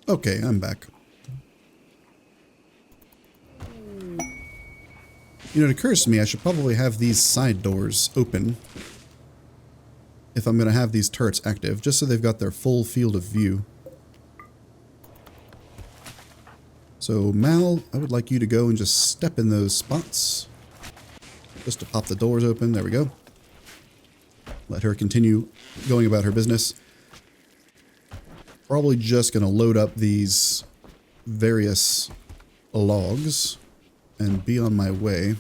Okay, I'm back. You know, it occurs to me I should probably have these side doors open if I'm going to have these turrets active, just so they've got their full field of view. So, Mal, I would like you to go and just step in those spots. Just to pop the doors open. There we go. Let her continue going about her business. Probably just going to load up these various logs and be on my way.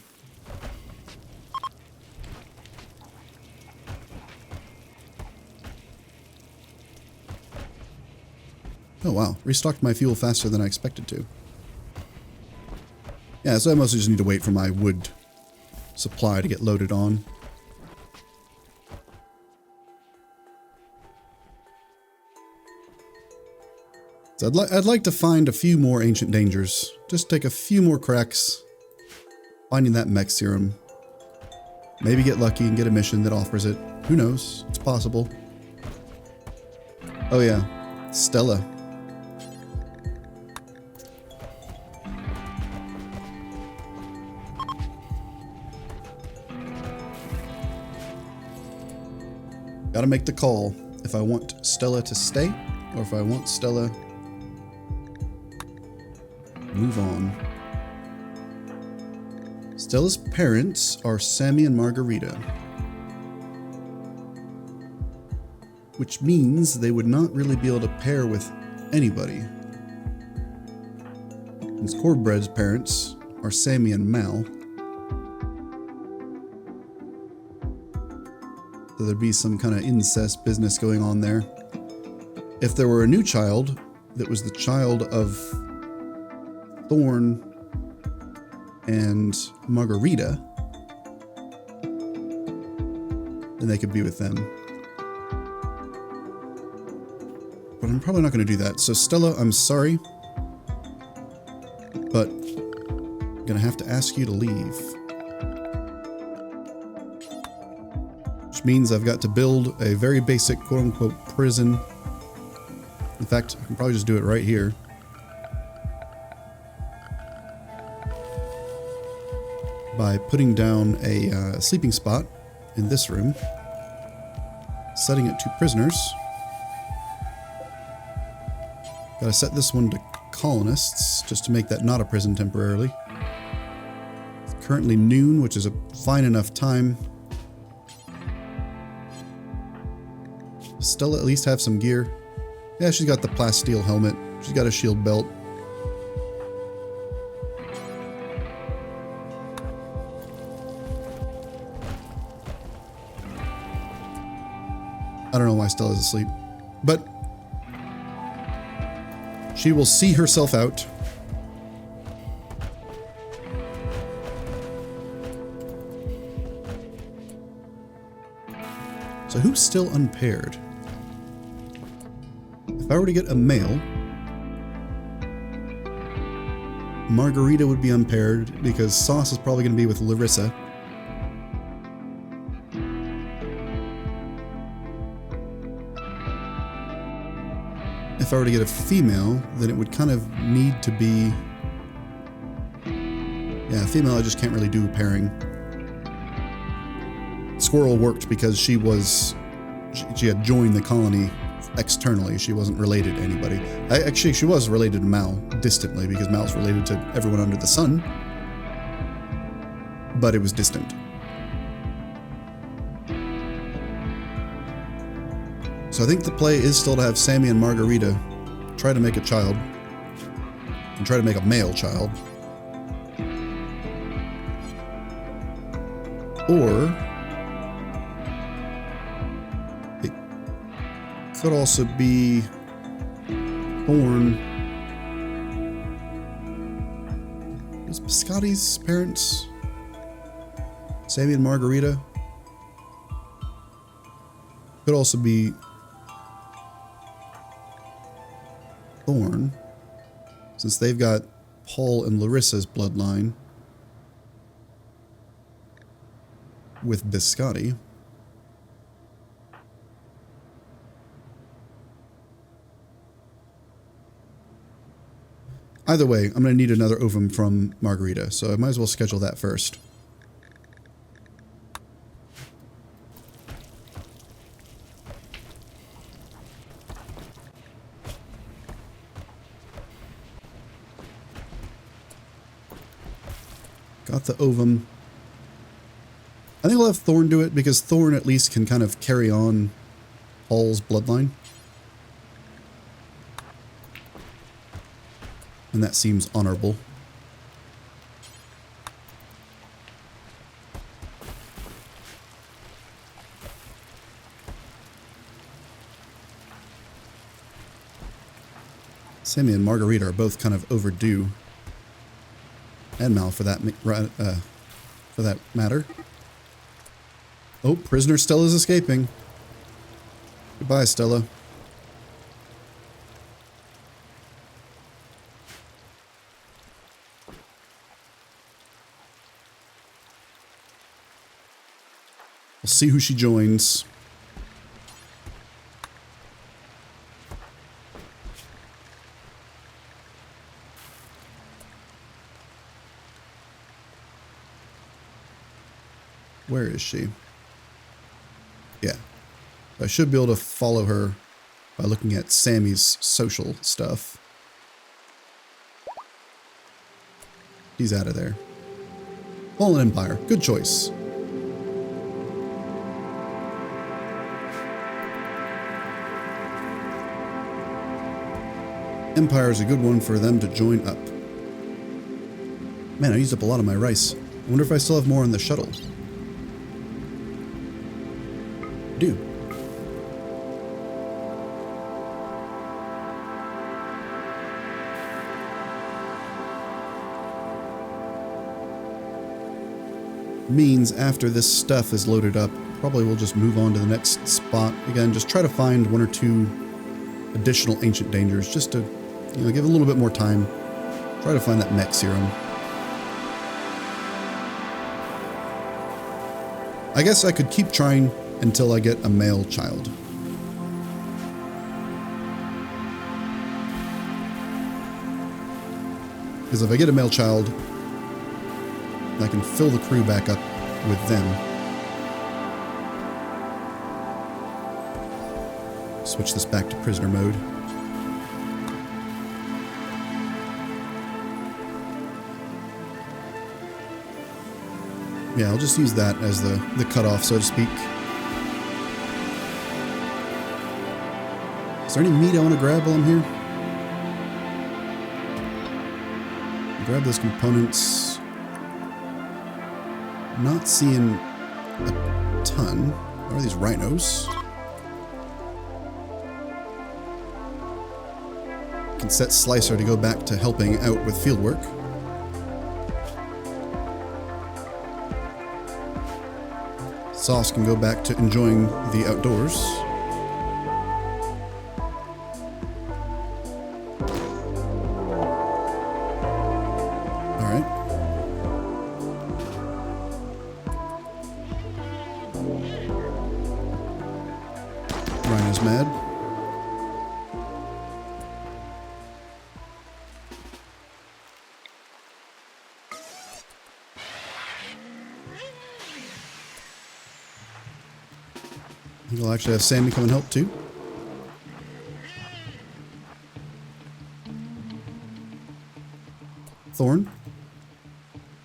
Oh wow, restocked my fuel faster than I expected to. Yeah, so I mostly just need to wait for my wood supply to get loaded on. So I'd like to find a few more ancient dangers. Just take a few more cracks finding that mech serum. Maybe get lucky and get a mission that offers it. Who knows? It's possible. Oh yeah, Stella. Gotta make the call if I want Stella to stay or if I want Stella move on. Stella's parents are Sammy and Margarita, which means they would not really be able to pair with anybody. Since Corbread's parents are Sammy and Mal, so there'd be some kind of incest business going on there. If there were a new child that was the child of Thorn and Margarita, then they could be with them. But I'm probably not going to do that. So Stella, I'm sorry, but I'm going to have to ask you to leave. Which means I've got to build a very basic quote-unquote prison. In fact, I can probably just do it right here. By putting down a sleeping spot in this room, setting it to prisoners. Gotta set this one to colonists, just to make that not a prison temporarily. It's currently noon, which is a fine enough time. Does Stella at least have some gear? Yeah, she's got the plasteel helmet. She's got a shield belt. I don't know why Stella's asleep, but she will see herself out. So who's still unpaired? If I were to get a male, Margarita would be unpaired because Sauce is probably going to be with Larissa. If I were to get a female, then it would kind of need to be... Yeah, female I just can't really do pairing. Squirrel worked because she had joined the colony externally. She wasn't related to anybody. Actually, she was related to Mal, distantly, because Mal's related to everyone under the sun. But it was distant. So I think the play is still to have Sammy and Margarita try to make a child. And try to make a male child. Or it could also be Thorn. Was Biscotti's parents Sammy and Margarita? Could also be Thorn, since they've got Paul and Larissa's bloodline with Biscotti. Either way, I'm going to need another ovum from Margarita, so I might as well schedule that first. Got the ovum. I think I'll have Thorn do it, because Thorn at least can kind of carry on Paul's bloodline. And that seems honorable. Sammy and Margarita are both kind of overdue. And Mal for that matter. Oh, prisoner Stella's escaping. Goodbye, Stella. We'll see who she joins. Where is she? Yeah. I should be able to follow her by looking at Sammy's social stuff. He's out of there. Fallen Empire. Good choice. Empire is a good one for them to join up. Man, I used up a lot of my rice. I wonder if I still have more on the shuttle. Do. Means after this stuff is loaded up, probably we'll just move on to the next spot. Again, just try to find one or two additional ancient dangers just to, you know, give a little bit more time. Try to find that mech serum. I guess I could keep trying until I get a male child. Because if I get a male child, I can fill the crew back up with them. Switch this back to prisoner mode. Yeah, I'll just use that as the cutoff, so to speak. Is there any meat I want to grab while I'm here? Grab those components. Not seeing a ton. What are these rhinos? Can set Slicer to go back to helping out with fieldwork. Sauce can go back to enjoying the outdoors. Alright. Rhino's mad. We'll actually have Sammy come and help too. Thorn.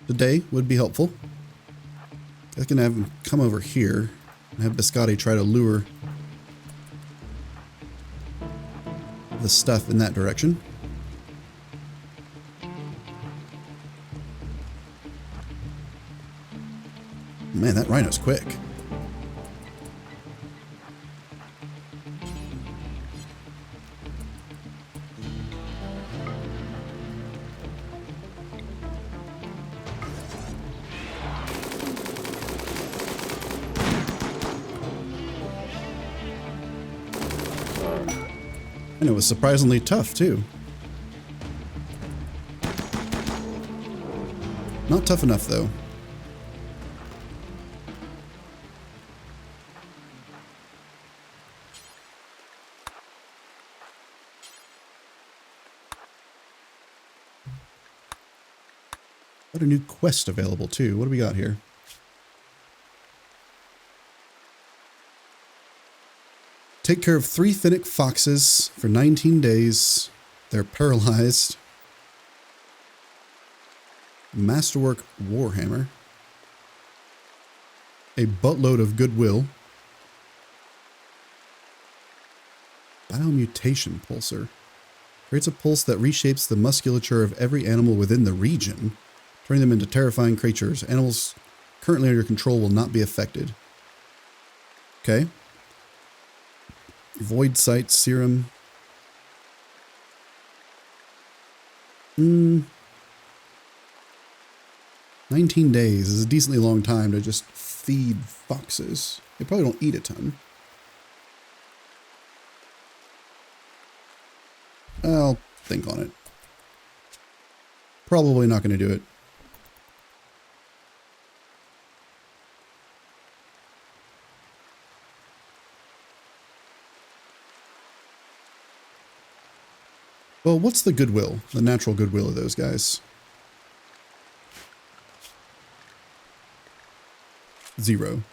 Today would be helpful. I can have him come over here and have Biscotti try to lure the stuff in that direction. Man, that rhino's quick. And it was surprisingly tough, too. Not tough enough, though. Got a new quest available too. What do we got here? Take care of 3 Finnick foxes for 19 days. They're paralyzed. Masterwork Warhammer. A buttload of goodwill. Biomutation Pulsar. Creates a pulse that reshapes the musculature of every animal within the region, turning them into terrifying creatures. Animals currently under control will not be affected. Okay. Void Sight Serum. 19 days is a decently long time to just feed foxes. They probably don't eat a ton. I'll think on it. Probably not going to do it. Well, what's the goodwill? The natural goodwill of those guys? 0.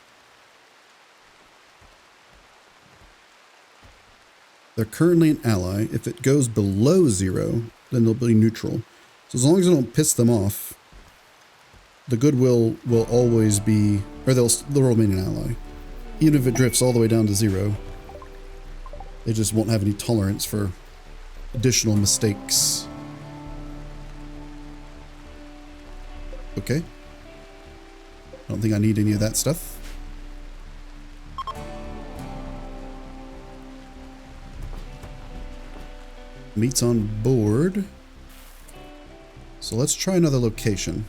They're currently an ally. If it goes below 0, then they'll be neutral. So as long as I don't piss them off, the goodwill will always be, or they'll remain an ally. Even if it drifts all the way down to 0, they just won't have any tolerance for additional mistakes. Okay. I don't think I need any of that stuff. Meat's on board. So let's try another location.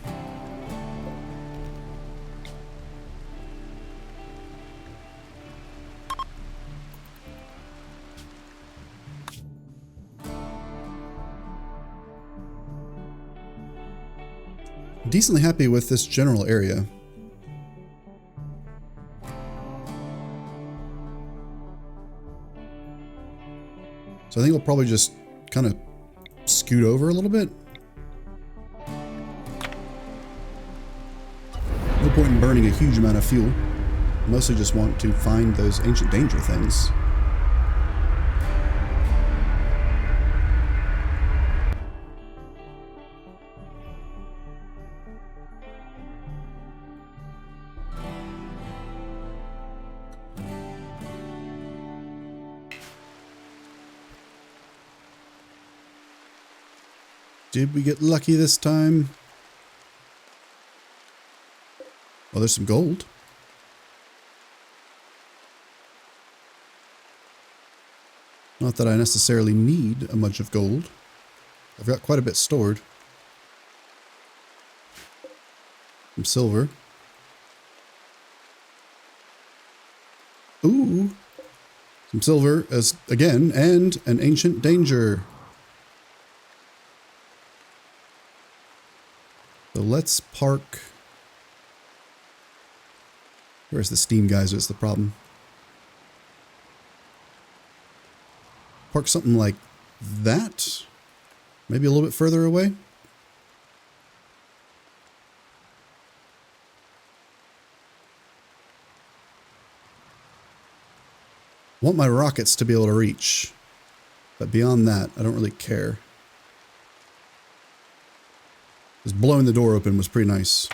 Decently happy with this general area. So I think we'll probably just kind of scoot over a little bit. No point in burning a huge amount of fuel. I mostly just want to find those ancient danger things. Did we get lucky this time? Oh, there's some gold. Not that I necessarily need a bunch of gold. I've got quite a bit stored. Some silver. Ooh. Some silver as again, and an ancient danger. So let's park. Where's the steam geyser is the problem. Park something like that. Maybe a little bit further away. I want my rockets to be able to reach. But beyond that, I don't really care. Just blowing the door open was pretty nice.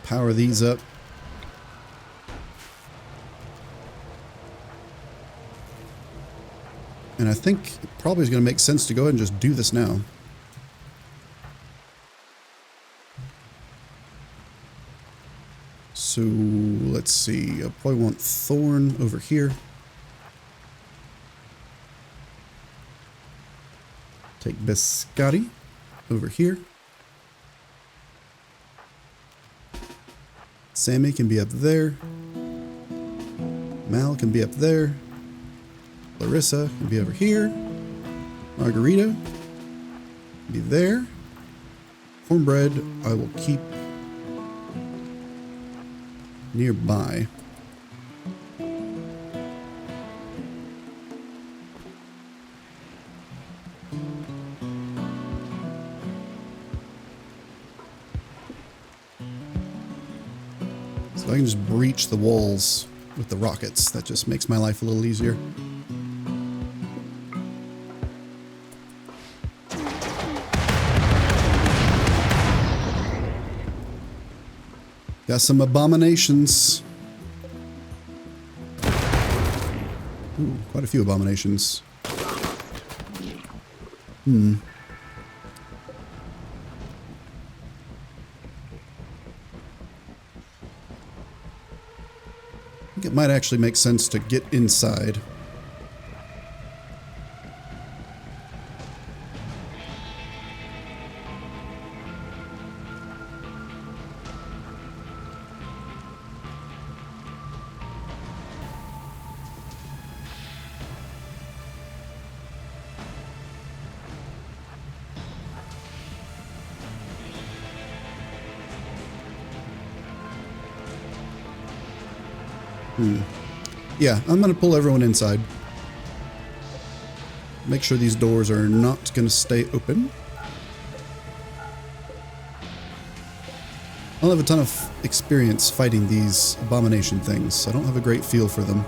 Power these up. And I think it probably is going to make sense to go ahead and just do this now. So let's see, I'll probably want Thorn over here. Take Biscotti over here. Sammy can be up there. Mal can be up there. Larissa can be over here. Margarita can be there. Cornbread I will keep nearby. So I can just breach the walls with the rockets. That just makes my life a little easier. Got some abominations. Ooh, quite a few abominations. I think it might actually make sense to get inside. Yeah, I'm gonna pull everyone inside. Make sure these doors are not gonna stay open. I don't have a ton of experience fighting these abomination things, so I don't have a great feel for them.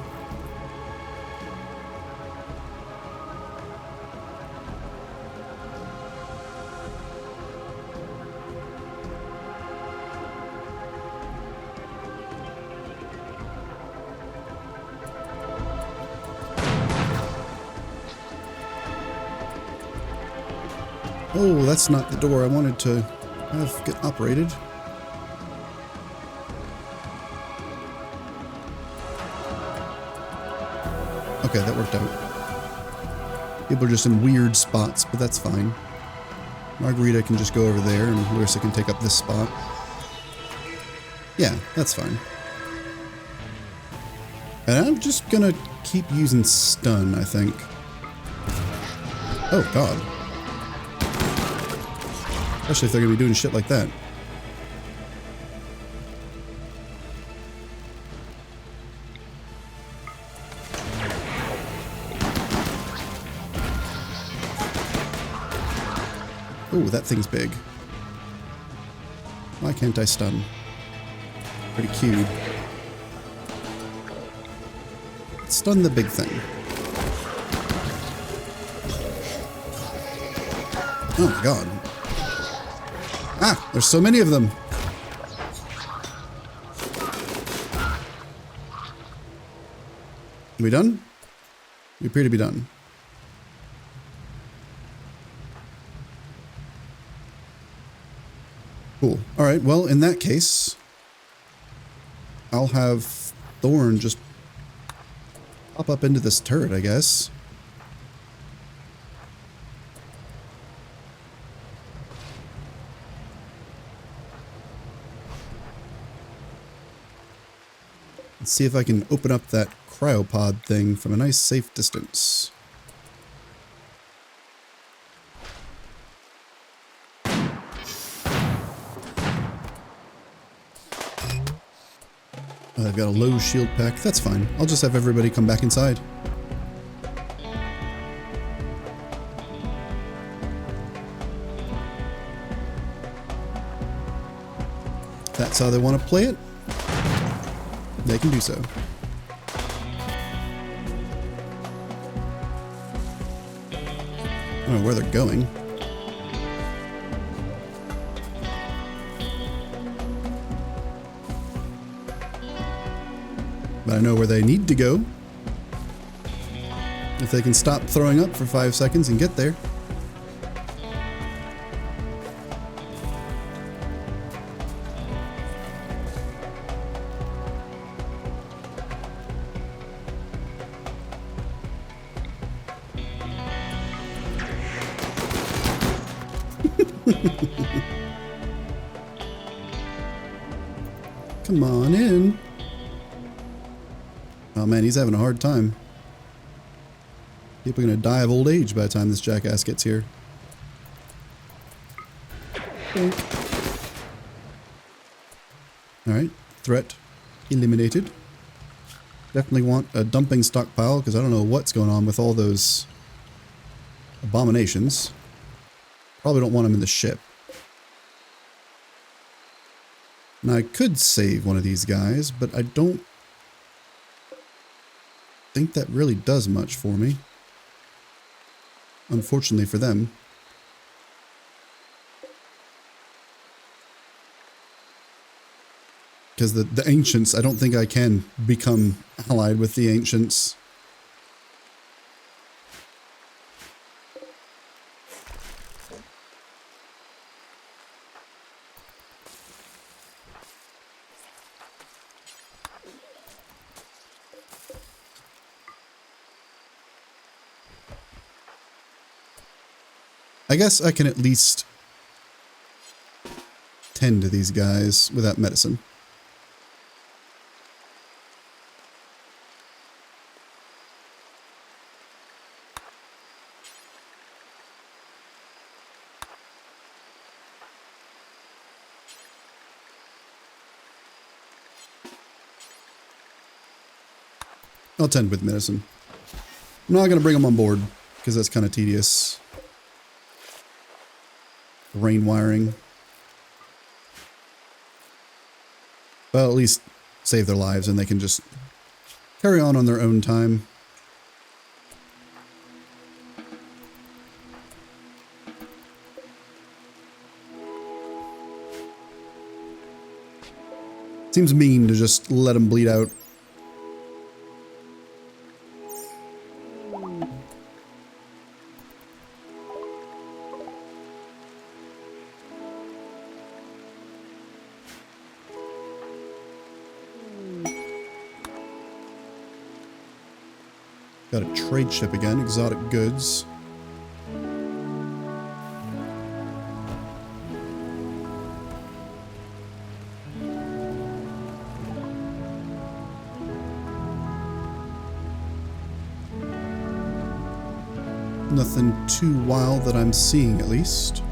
Oh, that's not the door I wanted to have get operated. Okay, that worked out. People are just in weird spots, but that's fine. Margarita can just go over there, and Larissa can take up this spot. Yeah, that's fine. And I'm just gonna keep using stun, I think. Oh, God. Especially if they're gonna be doing shit like that. Oh, that thing's big. Why can't I stun? Pretty cute. Stun the big thing. Oh my God. Ah, there's so many of them. Are we done? We appear to be done. Cool. All right, well, in that case, I'll have Thorn just pop up into this turret, I guess. Let's see if I can open up that cryopod thing from a nice safe distance. I've got a low shield pack. That's fine. I'll just have everybody come back inside. If that's how they want to play it, they can do so. I don't know where they're going. But I know where they need to go. If they can stop throwing up for 5 seconds and get there. Come on in. Oh man, he's having a hard time. People are gonna die of old age by the time this jackass gets here. Alright, threat eliminated. Definitely want a dumping stockpile because I don't know what's going on with all those abominations. Probably don't want them in the ship. Now I could save one of these guys, but I don't think that really does much for me. Unfortunately for them. Because the ancients, I don't think I can become allied with the ancients. I guess I can at least tend to these guys without medicine. I'll tend with medicine. I'm not going to bring them on board because that's kind of tedious. Rain wiring. Well, at least save their lives and they can just carry on their own time. Seems mean to just let them bleed out. Got a trade ship again, exotic goods. Nothing too wild that I'm seeing, at least.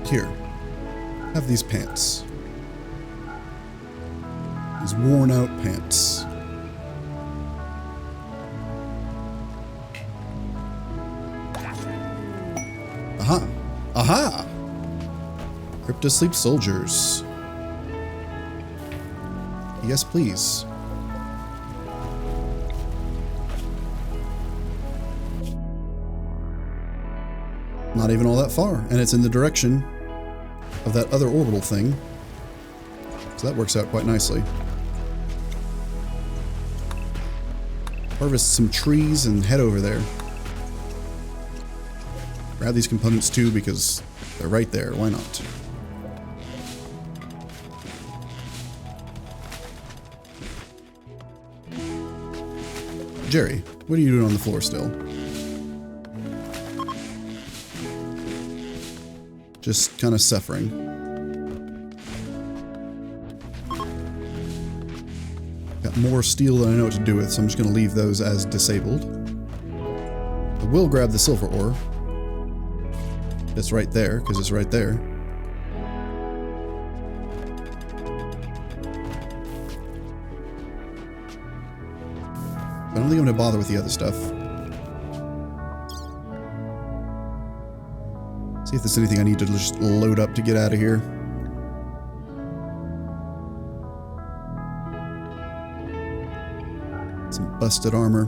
Here, have these pants. These worn out pants. Aha! Aha! Cryptosleep soldiers. Yes, please. Not even all that far, and it's in the direction of that other orbital thing. So that works out quite nicely. Harvest some trees and head over there. Grab these components too because they're right there. Why not? Jerry, what are you doing on the floor still? Just kind of suffering. Got more steel than I know what to do with, so I'm just going to leave those as disabled. I will grab the silver ore. It's right there, because it's right there. I don't think I'm going to bother with the other stuff. See if there's anything I need to just load up to get out of here. Some busted armor.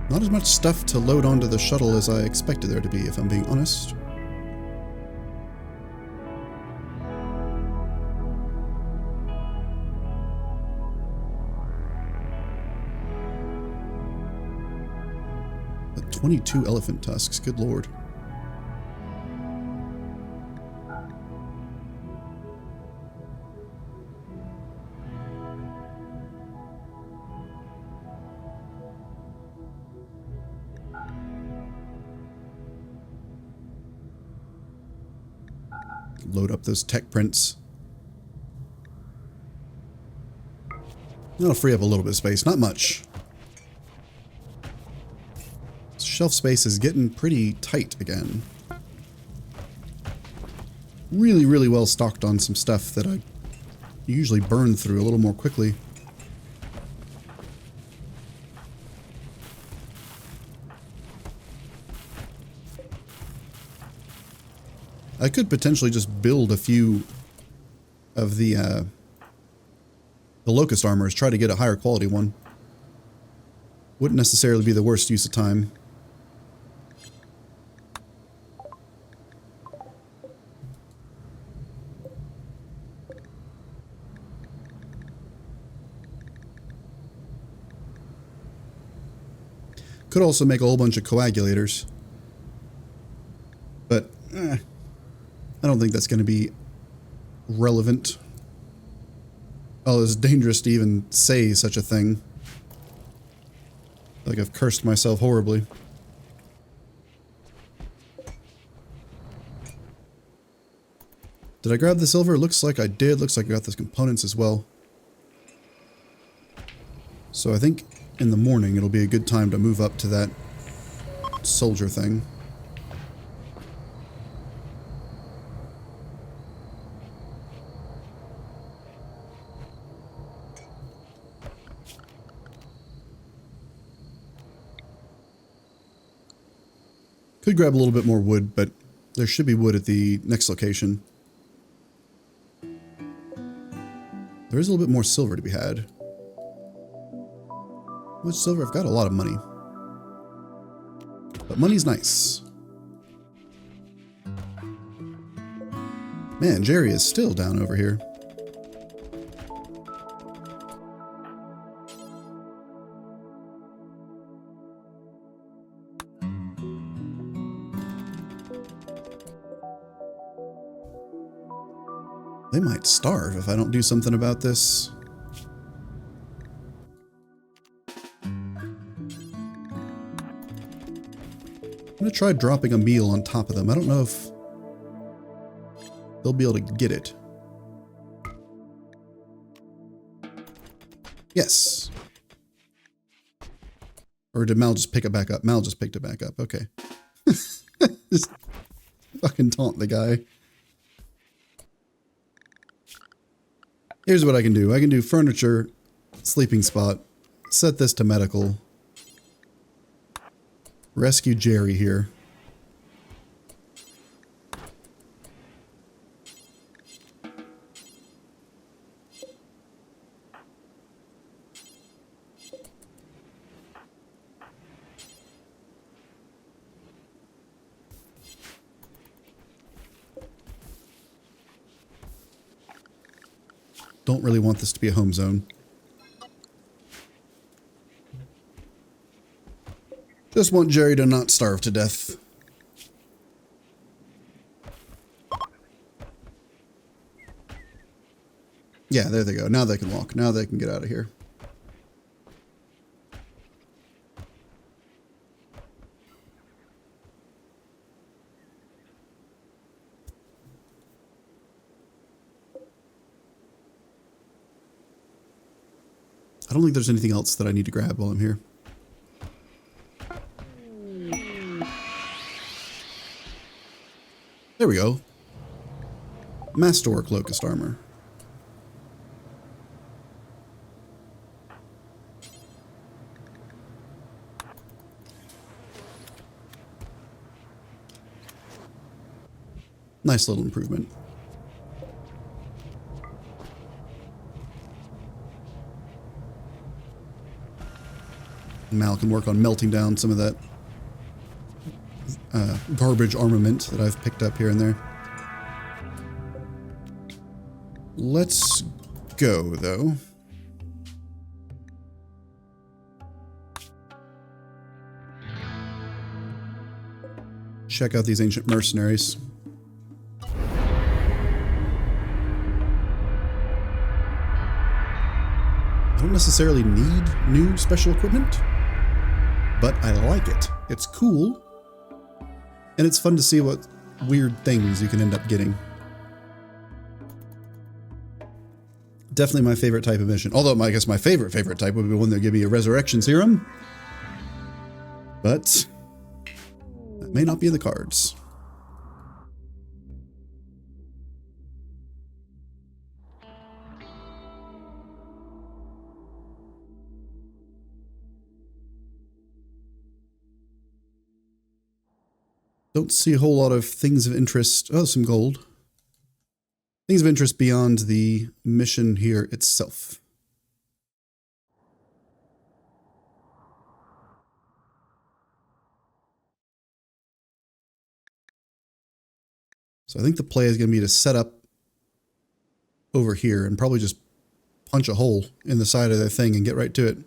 Not as much stuff to load onto the shuttle as I expected there to be, if I'm being honest. But 22 elephant tusks, good lord. Load up those tech prints. That'll free up a little bit of space, not much. Shelf space is getting pretty tight again. Really, really well stocked on some stuff that I usually burn through a little more quickly. I could potentially just build a few of the locust armors, try to get a higher quality one. Wouldn't necessarily be the worst use of time. Could also make a whole bunch of coagulators. But, I don't think that's going to be relevant. Oh, it's dangerous to even say such a thing. Like I've cursed myself horribly. Did I grab the silver? Looks like I did. Looks like I got those components as well. So I think in the morning it'll be a good time to move up to that soldier thing. Could grab a little bit more wood, but there should be wood at the next location. There is a little bit more silver to be had. How much silver? I've got a lot of money. But money's nice. Man, Jerry is still down over here. They might starve if I don't do something about this. I'm gonna try dropping a meal on top of them. I don't know if they'll be able to get it. Yes. Or did Mal just pick it back up? Mal just picked it back up. Okay. Just fucking taunt the guy. Here's what I can do. I can do furniture, sleeping spot, set this to medical, rescue Jerry here. Don't really want this to be a home zone. Just want Jerry to not starve to death. Yeah, there they go. Now they can walk. Now they can get out of here. I don't think there's anything else that I need to grab while I'm here. There we go. Masterwork locust armor. Nice little improvement. Mal can work on melting down some of that garbage armament that I've picked up here and there. Let's go, though. Check out these ancient mercenaries. I don't necessarily need new special equipment, but I like it. It's cool, and it's fun to see what weird things you can end up getting. Definitely my favorite type of mission. Although I guess my favorite type would be one that give me a resurrection serum. But May not be in the cards. Don't see a whole lot of things of interest. Oh, some gold. Things of interest beyond the mission here itself. So I think the play is going to be to set up over here and probably just punch a hole in the side of the thing and get right to it.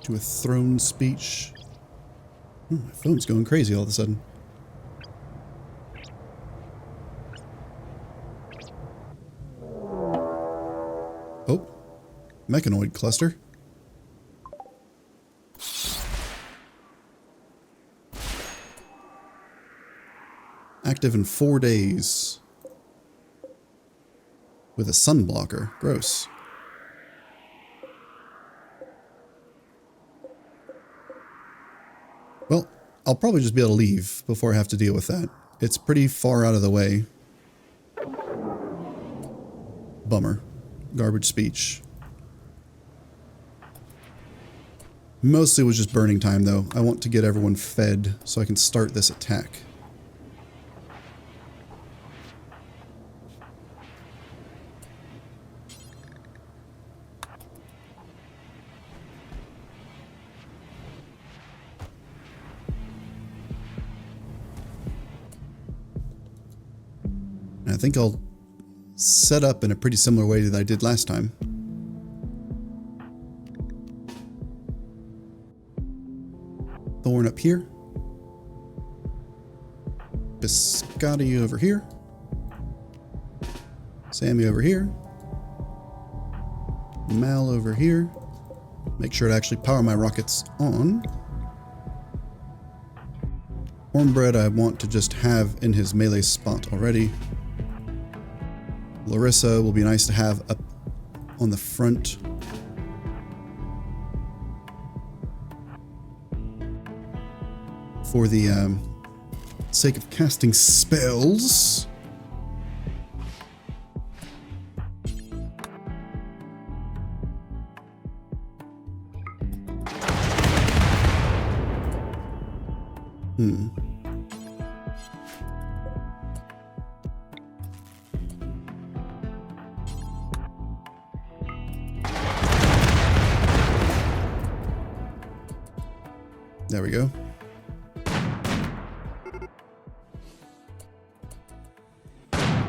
To a throne speech. Oh, my phone's going crazy all of a sudden. Oh, mechanoid cluster. Active in 4 days. With a sun blocker. Gross. Well, I'll probably just be able to leave before I have to deal with that. It's pretty far out of the way. Bummer. Garbage speech. Mostly was just burning time, though. I want to get everyone fed so I can start this attack. I think I'll set up in a pretty similar way that I did last time. Thorn up here. Biscotti over here. Sammy over here. Mal over here. Make sure to actually power my rockets on. Cornbread I want to just have in his melee spot already. Larissa will be nice to have up on the front. For the sake of casting spells. There we go.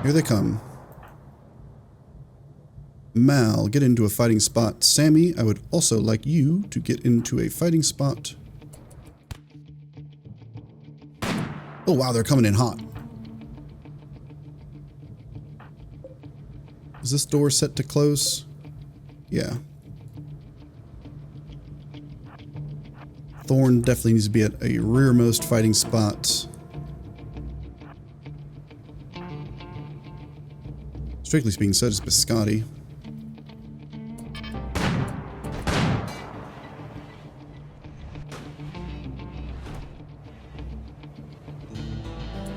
Here they come. Mal, get into a fighting spot. Sammy, I would also like you to get into a fighting spot. Oh wow, they're coming in hot. Is this door set to close? Yeah. Thorn definitely needs to be at a rearmost fighting spot. Strictly speaking, so does Biscotti.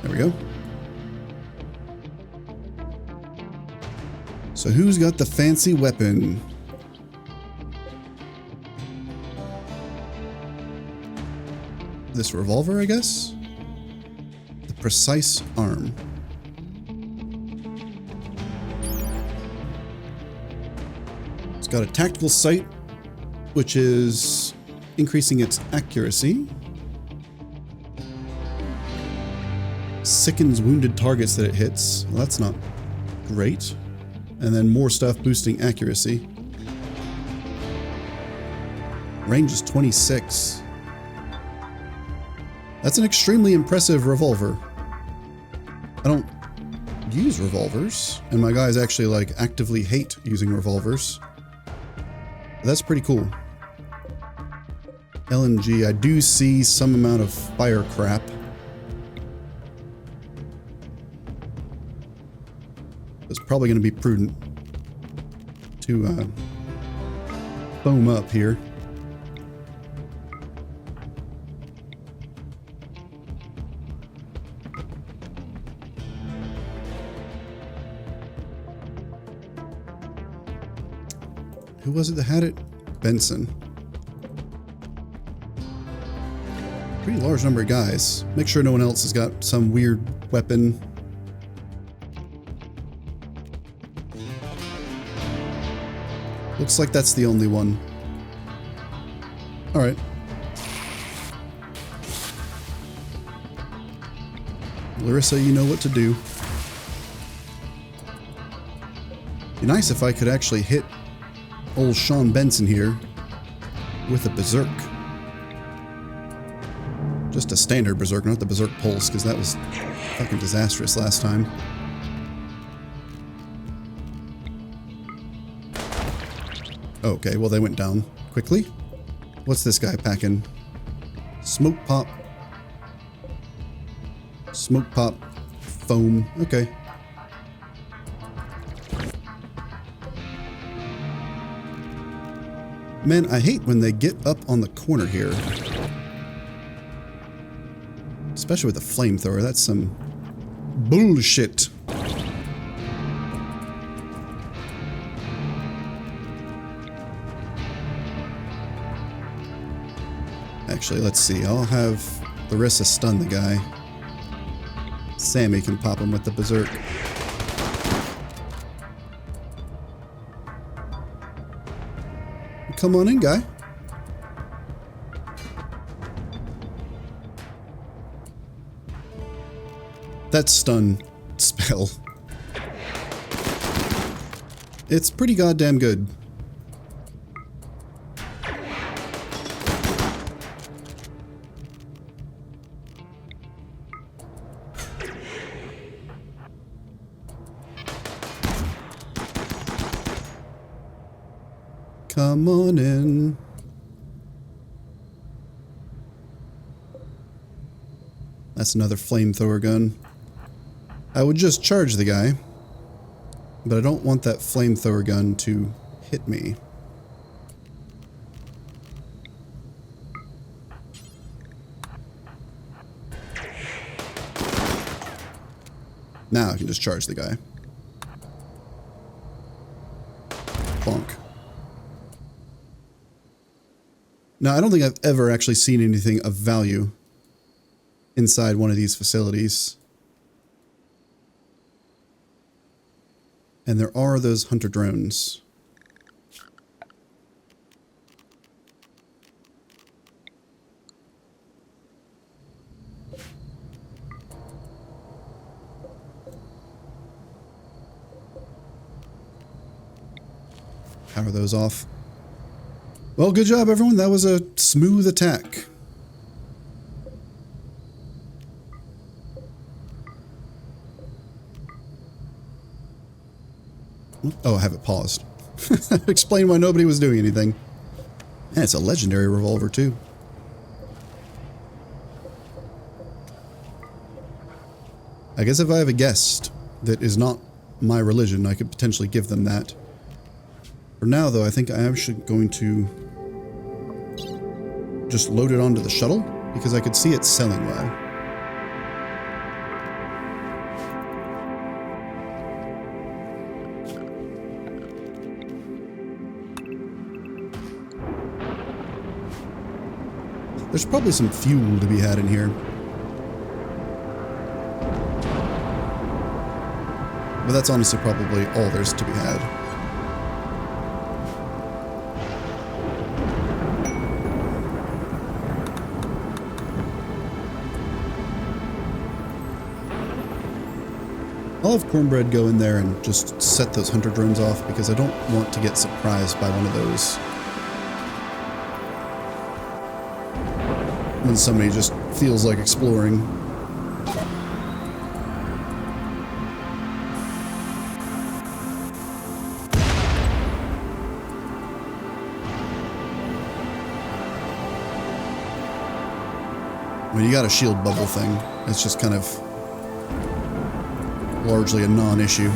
There we go. So who's got the fancy weapon? This revolver, I guess? The precise arm. It's got a tactical sight, which is increasing its accuracy. Sickens wounded targets that it hits. Well, that's not great. And then more stuff boosting accuracy. Range is 26. That's an extremely impressive revolver. I don't use revolvers, and my guys actually like actively hate using revolvers. That's pretty cool. LNG, I do see some amount of fire crap. It's probably going to be prudent to foam up here. Who was it that had it? Benson. Pretty large number of guys. Make sure no one else has got some weird weapon. Looks like that's the only one. Alright. Larissa, you know what to do. Be nice if I could actually hit old Sean Benson here with a berserk. Just a standard berserk, not the berserk pulse, because that was fucking disastrous last time. Okay, well they went down quickly. What's this guy packing? Smoke pop. Smoke pop. Foam. Okay. Man, I hate when they get up on the corner here. Especially with a flamethrower. That's some bullshit. Actually, let's see. I'll have Larissa stun the guy. Sammy can pop him with the berserk. Come on in, guy. That stun spell. It's pretty goddamn good. Come on in. That's another flamethrower gun. I would just charge the guy, but I don't want that flamethrower gun to hit me. Now I can just charge the guy. Bonk. Now, I don't think I've ever actually seen anything of value inside one of these facilities. And there are those hunter drones. Power those off. Well, good job, everyone. That was a smooth attack. Oh, I have it paused. Explain why nobody was doing anything. And it's a legendary revolver, too. I guess if I have a guest that is not my religion, I could potentially give them that. For now, though, I think I am actually going to just load it onto the shuttle, because I could see it selling well. There's probably some fuel to be had in here. But that's honestly probably all there's to be had. I'll have Cornbread go in there and just set those hunter drones off because I don't want to get surprised by one of those. When somebody just feels like exploring. I mean, you got a shield bubble thing. It's just kind of largely a non-issue.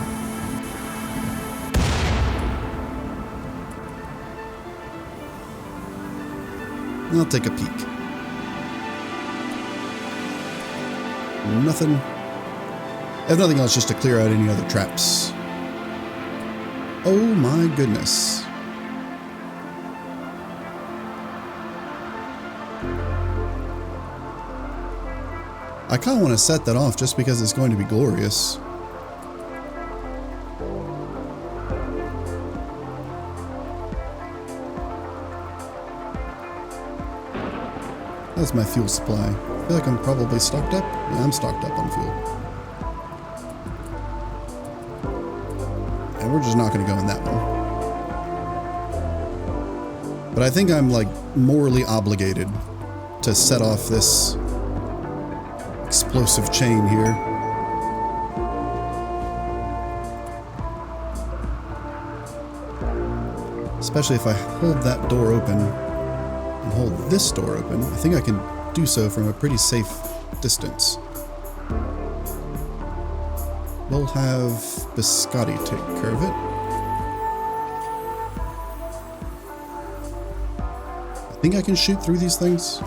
I'll take a peek. Nothing. I have nothing else just to clear out any other traps. Oh my goodness. I kind of want to set that off just because it's going to be glorious. That's my fuel supply. I feel like I'm probably stocked up. Yeah, I'm stocked up on fuel. And we're just not going to go in that one. But I think I'm like morally obligated to set off this explosive chain here. Especially if I hold that door open and hold this door open. I think I can do so from a pretty safe distance. We'll have Biscotti take care of it. I think I can shoot through these things.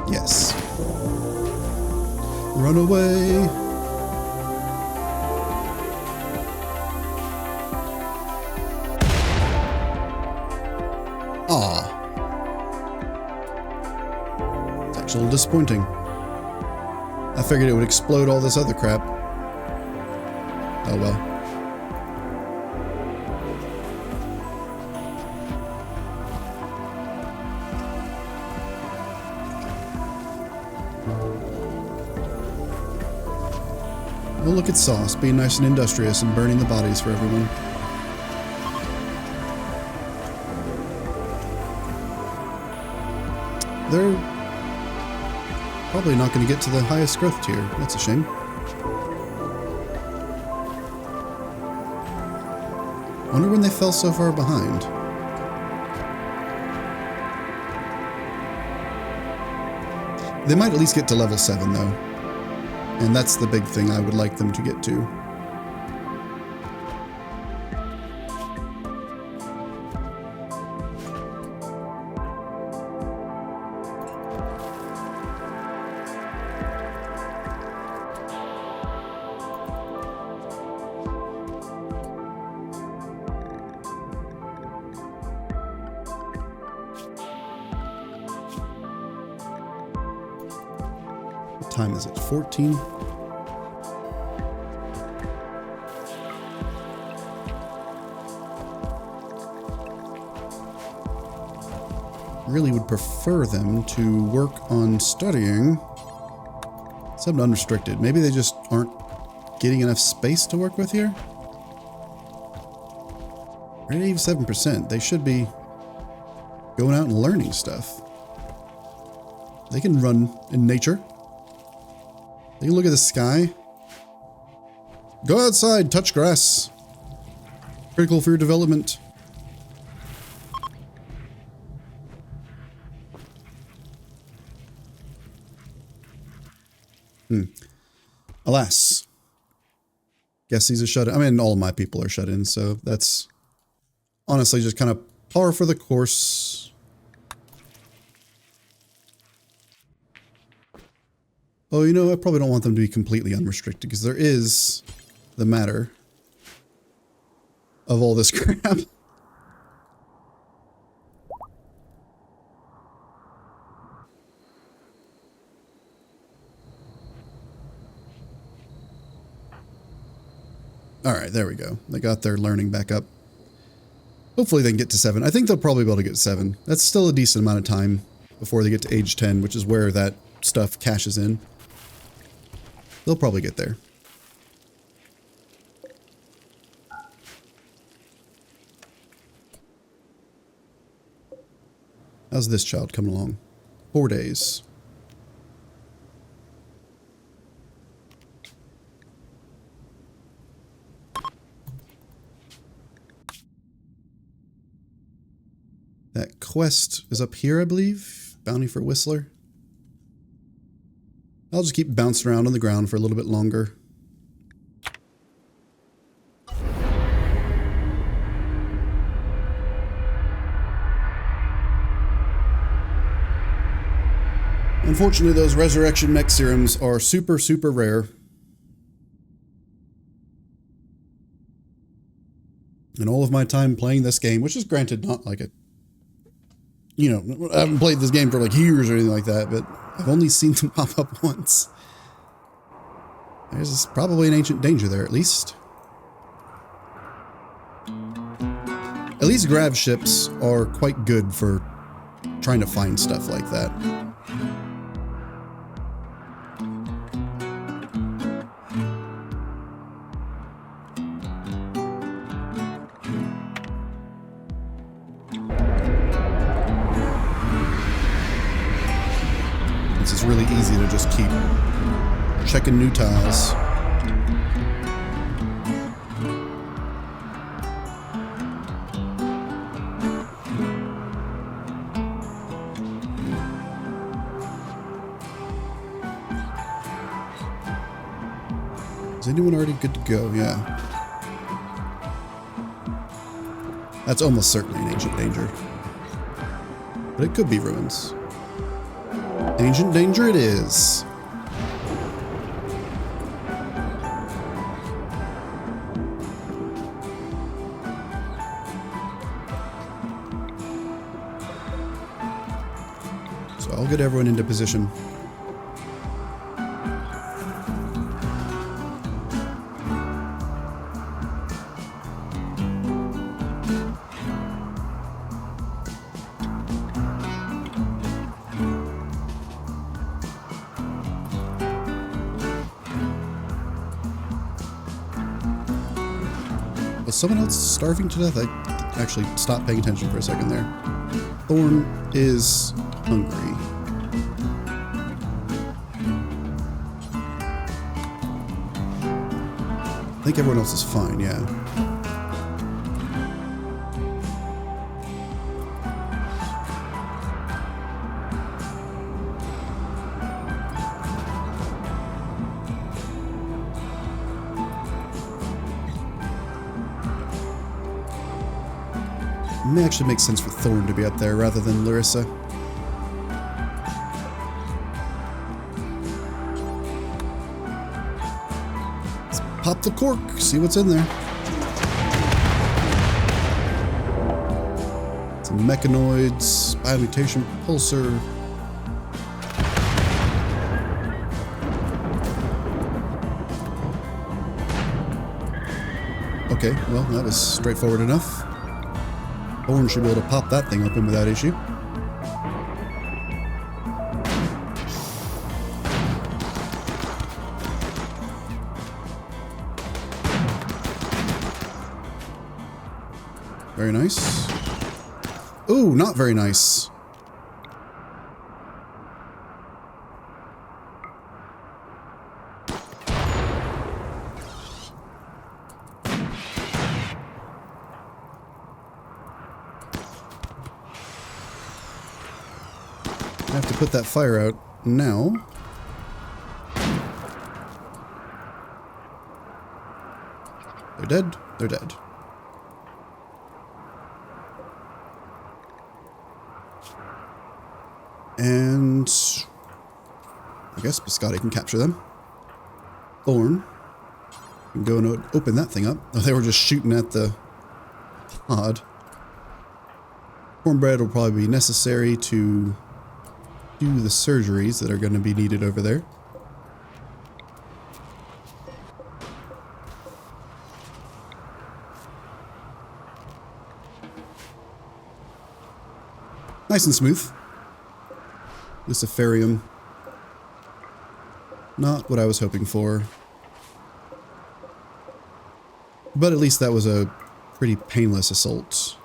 Yes. Run away. Aw. It's actually a little disappointing. I figured it would explode all this other crap. Oh well. Oh, look at Sauce, being nice and industrious and burning the bodies for everyone. They're probably not going to get to the highest growth tier. That's a shame. Wonder when they fell so far behind. They might at least get to level 7 though. And that's the big thing I would like them to get to. What time is it? 14? Really would prefer them to work on studying something unrestricted. Maybe they just aren't getting enough space to work with here. 87%. They should be going out and learning stuff. They can run in nature. They can look at the sky. Go outside, touch grass. Critical for your development. Alas. Guess he's a shut-in. I mean, all of my people are shut-in, so that's honestly just kind of par for the course. Oh, you know, I probably don't want them to be completely unrestricted, because there is the matter of all this crap. Alright, there we go. They got their learning back up. Hopefully they can get to 7. I think they'll probably be able to get 7. That's still a decent amount of time before they get to age 10, which is where that stuff cashes in. They'll probably get there. How's this child coming along? 4 days. quest is up here, I believe. Bounty for Whistler. I'll just keep bouncing around on the ground for a little bit longer. Unfortunately, those resurrection mech serums are super, super rare. And all of my time playing this game, which is granted not like a, you know, I haven't played this game for like years or anything like that, but I've only seen them pop up once. There's probably an ancient danger there, at least. At least grav ships are quite good for trying to find stuff like that. It's really easy to just keep checking new tiles. Is anyone already good to go? Yeah. That's almost certainly an ancient danger. But it could be ruins. Ancient danger it is. So I'll get everyone into position. Was someone else starving to death? I actually stopped paying attention for a second there. Thorn is hungry. I think everyone else is fine, yeah. It may actually make sense for Thorn to be up there rather than Larissa. Let's pop the cork, see what's in there. Some mechanoids, biomutation pulsar. Okay, well, that was straightforward enough. Thorn should be able to pop that thing open without issue. Very nice. Ooh, not very nice. I have to put that fire out now. They're dead. They're dead. And I guess Biscotti can capture them. Thorn can go and open that thing up. Oh, they were just shooting at the pod. Cornbread will probably be necessary to do the surgeries that are going to be needed over there. Nice and smooth. Luciferium. Not what I was hoping for. But at least that was a pretty painless assault.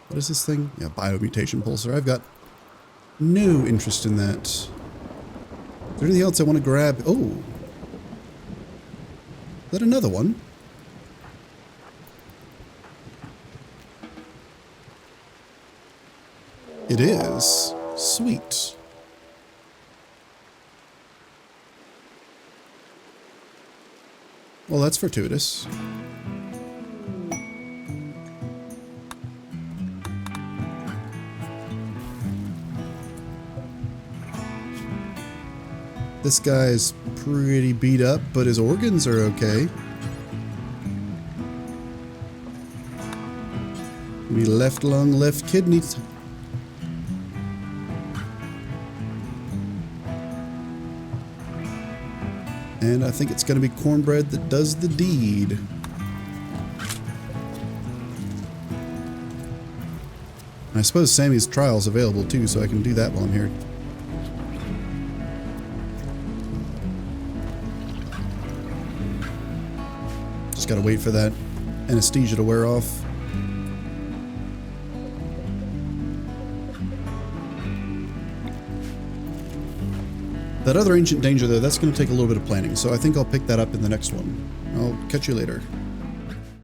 What is this thing? Yeah, biomutation pulsar. I've got no interest in that. Is there anything else I want to grab? Oh. Is that another one? It is. Sweet. Well, that's fortuitous. This guy's pretty beat up, but his organs are okay. Maybe left lung, left kidney. And I think it's going to be cornbread that does the deed. I suppose Sammy's trial's available too, so I can do that while I'm here. Just gotta wait for that anesthesia to wear off. That other ancient danger though, that's gonna take a little bit of planning, so I think I'll pick that up in the next one. I'll catch you later.